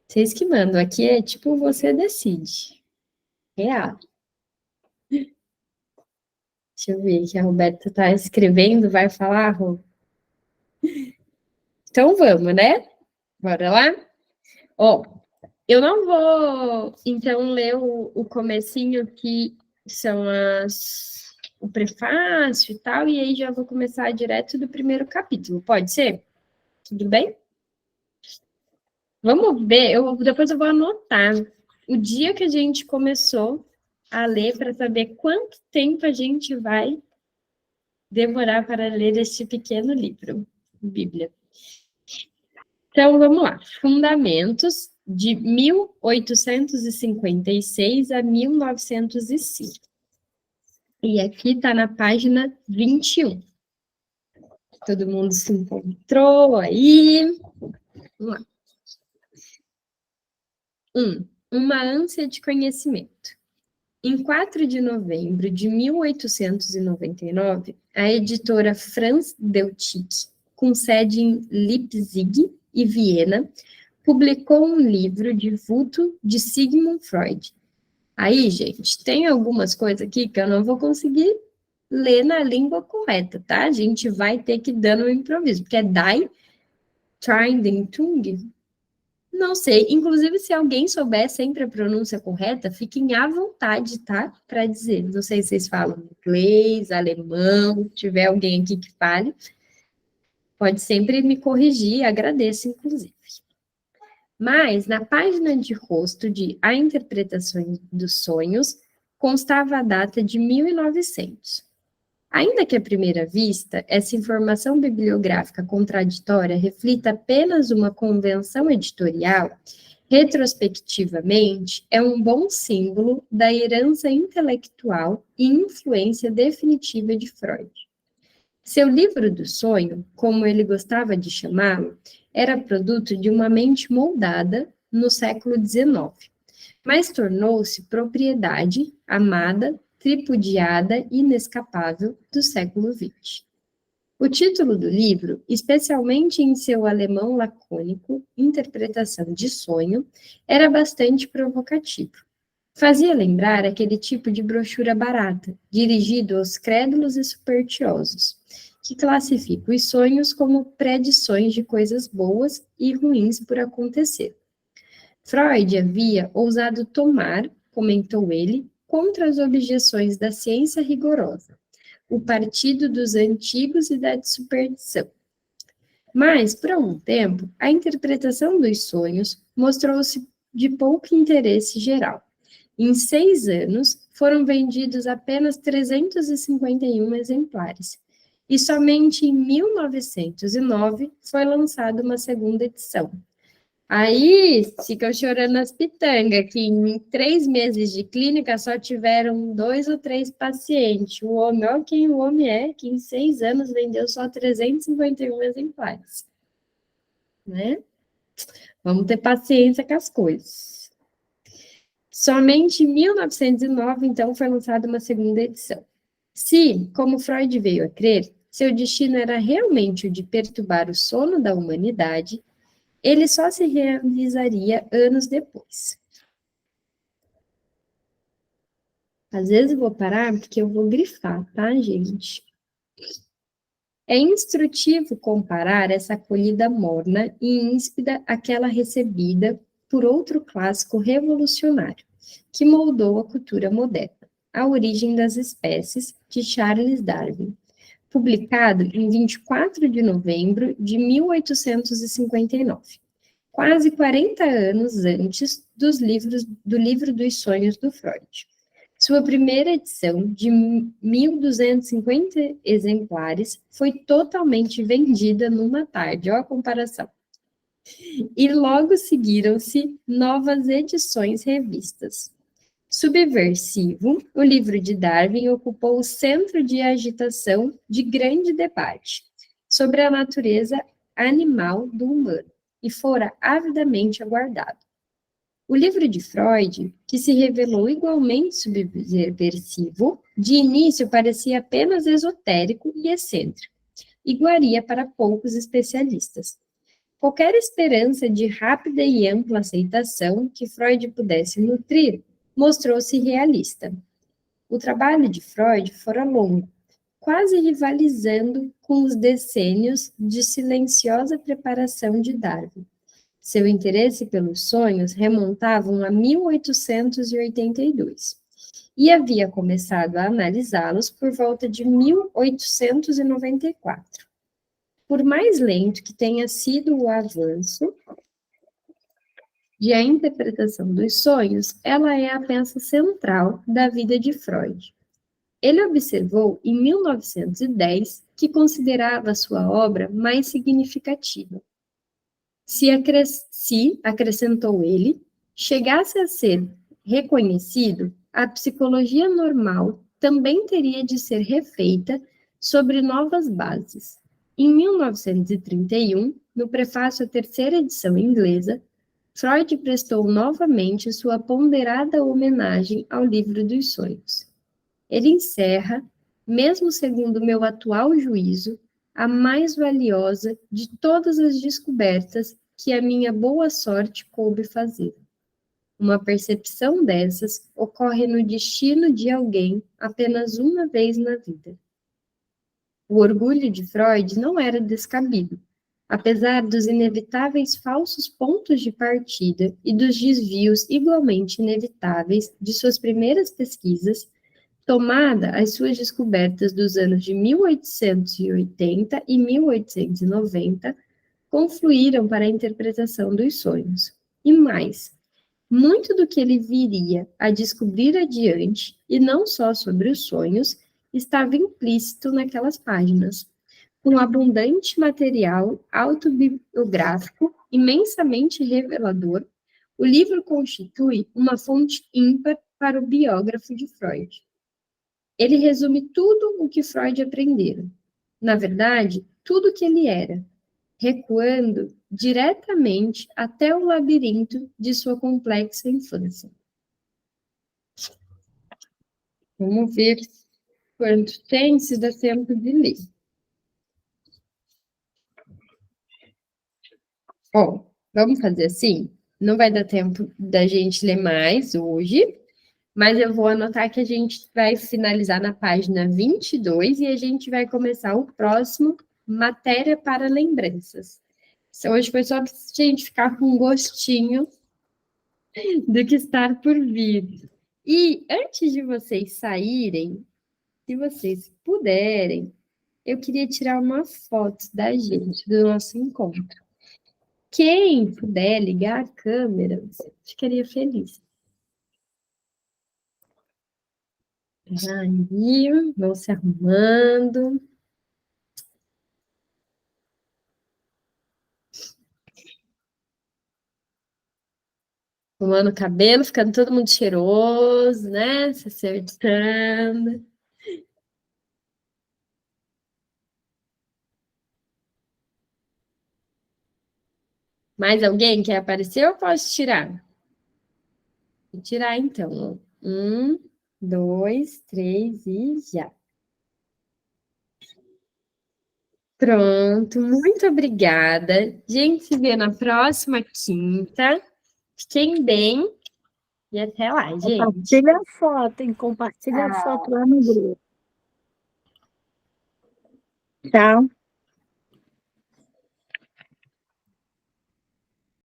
Vocês que mandam, aqui é tipo você decide. Real. Deixa eu ver que a Roberta está escrevendo, vai falar, Rô? Então vamos, né? Bora lá? Ó, eu não vou, então, ler o comecinho, que são o prefácio e tal, e aí já vou começar direto do primeiro capítulo. Pode ser? Tudo bem? Vamos ver, depois eu vou anotar o dia que a gente começou a ler para saber quanto tempo a gente vai demorar para ler este pequeno livro, Bíblia. Então, vamos lá. Fundamentos de 1856 a 1905. E aqui está na página 21. Todo mundo se encontrou aí. Vamos lá. 1. Uma ânsia de conhecimento. Em 4 de novembro de 1899, a editora Franz Deltic, com sede em Leipzig e Viena, publicou um livro de vulto de Sigmund Freud. Aí, gente, tem algumas coisas aqui que eu não vou conseguir ler na língua correta, tá? A gente vai ter que ir dando um improviso, porque é Die Trinding. Não sei, inclusive se alguém souber sempre a pronúncia correta, fiquem à vontade, tá? Para dizer. Não sei se vocês falam inglês, alemão, se tiver alguém aqui que fale, pode sempre me corrigir, agradeço, inclusive. Mas, na página de rosto de A Interpretação dos Sonhos, constava a data de 1900. Ainda que à primeira vista, essa informação bibliográfica contraditória reflita apenas uma convenção editorial, retrospectivamente, é um bom símbolo da herança intelectual e influência definitiva de Freud. Seu livro do sonho, como ele gostava de chamá-lo, era produto de uma mente moldada no século XIX, mas tornou-se propriedade amada, tripudiada e inescapável do século XX. O título do livro, especialmente em seu alemão lacônico, Interpretação de Sonho, era bastante provocativo. Fazia lembrar aquele tipo de brochura barata, dirigido aos crédulos e supersticiosos, que classifica os sonhos como predições de coisas boas e ruins por acontecer. Freud havia ousado tomar, comentou ele, contra as objeções da ciência rigorosa, o partido dos antigos e da superstição. Mas, por algum tempo, a interpretação dos sonhos mostrou-se de pouco interesse geral. Em 6 anos, foram vendidos apenas 351 exemplares, e somente em 1909 foi lançada uma segunda edição. Aí ficam chorando as pitangas, que em 3 meses de clínica só tiveram 2 ou 3 pacientes. O homem, olha quem o homem é, que em 6 anos vendeu só 351 exemplares. Né? Vamos ter paciência com as coisas. Somente em 1909, então, foi lançada uma segunda edição. Se, como Freud veio a crer, seu destino era realmente o de perturbar o sono da humanidade, ele só se realizaria anos depois. Às vezes eu vou parar porque eu vou grifar, tá, gente? É instrutivo comparar essa acolhida morna e íspida àquela recebida por outro clássico revolucionário, que moldou a cultura moderna, A Origem das Espécies, de Charles Darwin, publicado em 24 de novembro de 1859. Quase 40 anos antes do livro dos sonhos do Freud. Sua primeira edição, de 1.250 exemplares, foi totalmente vendida numa tarde, olha a comparação. E logo seguiram-se novas edições revistas. Subversivo, o livro de Darwin ocupou o centro de agitação de grande debate sobre a natureza animal do humano e fora avidamente aguardado. O livro de Freud, que se revelou igualmente subversivo, de início parecia apenas esotérico e excêntrico, iguaria para poucos especialistas. Qualquer esperança de rápida e ampla aceitação que Freud pudesse nutrir mostrou-se realista. O trabalho de Freud fora longo, quase rivalizando com os decênios de silenciosa preparação de Darwin. Seu interesse pelos sonhos remontavam a 1882 e havia começado a analisá-los por volta de 1894. Por mais lento que tenha sido o avanço de a interpretação dos sonhos, ela é a peça central da vida de Freud. Ele observou em 1910 que considerava sua obra mais significativa. Se, acrescentou ele, chegasse a ser reconhecido, a psicologia normal também teria de ser refeita sobre novas bases. Em 1931, no prefácio à terceira edição inglesa, Freud prestou novamente sua ponderada homenagem ao livro dos sonhos. Ele encerra, mesmo segundo meu atual juízo, a mais valiosa de todas as descobertas que a minha boa sorte coube fazer. Uma percepção dessas ocorre no destino de alguém apenas uma vez na vida. O orgulho de Freud não era descabido, apesar dos inevitáveis falsos pontos de partida e dos desvios igualmente inevitáveis de suas primeiras pesquisas, tomada as suas descobertas dos anos de 1880 e 1890, confluíram para a interpretação dos sonhos. E mais, muito do que ele viria a descobrir adiante, e não só sobre os sonhos, estava implícito naquelas páginas. Com abundante material autobiográfico, imensamente revelador, o livro constitui uma fonte ímpar para o biógrafo de Freud. Ele resume tudo o que Freud aprendera. Na verdade, tudo o que ele era, recuando diretamente até o labirinto de sua complexa infância. Vamos ver quanto tem, se dá tempo de ler. Ó, vamos fazer assim? Não vai dar tempo da gente ler mais hoje, mas eu vou anotar que a gente vai finalizar na página 22 e a gente vai começar o próximo, Matéria para Lembranças. Hoje foi só para a gente ficar com um gostinho do que está por vir. E antes de vocês saírem, se vocês puderem, eu queria tirar uma foto da gente, do nosso encontro. Quem puder ligar a câmera, ficaria feliz. Aí, vão se arrumando. Arrumando o cabelo, ficando todo mundo cheiroso, né? Se acertando. Mais alguém quer aparecer ou posso tirar? Vou tirar então. 1, 2, 3 e já. Pronto, muito obrigada. A gente se vê na próxima quinta. Fiquem bem e até lá, gente. Compartilha a foto, hein? Compartilha a foto lá no grupo. Tchau.